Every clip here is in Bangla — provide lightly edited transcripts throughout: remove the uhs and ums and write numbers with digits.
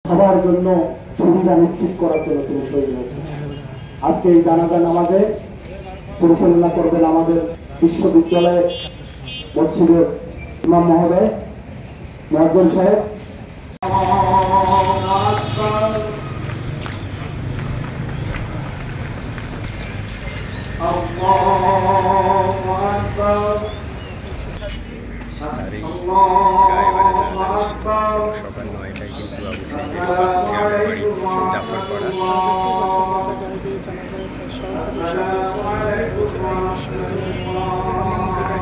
সবার জন্য সুবিধা নিশ্চিত করার জন্য তিনি শহীদ হয়েছেন। আজকে এই জানাজা নামাজে পরিচালনা করবেন আমাদের বিশ্ববিদ্যালয় মসজিদের ইমাম মহোদয় মুয়াজ্জিন সাহেব। সকাল ৯টায় কিন্তু আবু সাঈদের গ্রামের বাড়ি জাফরপাড়া।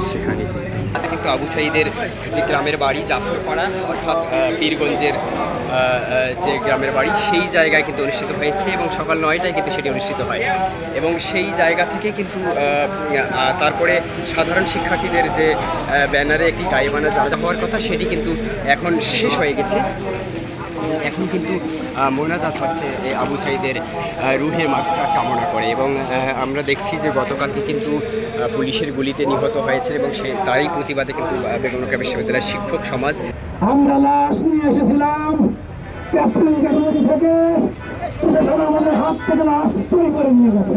সেখানে কিন্তু আবু সাঈদের যে গ্রামের বাড়ি জাফরপাড়া অর্থাৎ পীরগঞ্জের যে গ্রামের বাড়ি সেই জায়গায় কিন্তু অনুষ্ঠিত হয়েছে এবং সকাল ৯টায় কিন্তু সেটি অনুষ্ঠিত হয় এবং সেই জায়গা থেকে কিন্তু তারপরে সাধারণ শিক্ষার্থীদের যে ব্যানারে একটি গাইবানা জানাজা হওয়ার কথা সেটি কিন্তু এখন শেষ হয়ে গেছে। এখন কিন্তু মোনাজাত হচ্ছে এই আবু সাঈদের রুহের মাগফিরাত কামনা করে এবং আমরা দেখছি যে গতকালকে কিন্তু পুলিশের গুলিতে নিহত হয়েছে এবং তারই প্রতিবাদে কিন্তু বেগম রোকেয়া বিশ্ববিদ্যালয়ের শিক্ষক সমাজ। আমরা লাশ নিয়ে এসেছিলাম ক্যাপ্টেন গ্যালারি থেকে, আমাদের হাত থেকে লাশ চুরি করে নিয়ে গেছে।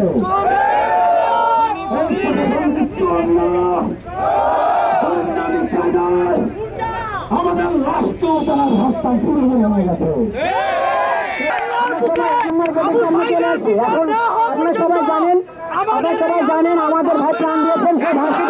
আমাদের লাশকেও তারা রাস্তায় চুরি করে নিয়ে গেছে। আপনারা সবাই জানেন আমাদের ভাই প্রাণ দিয়েছেন, সেই ভাষা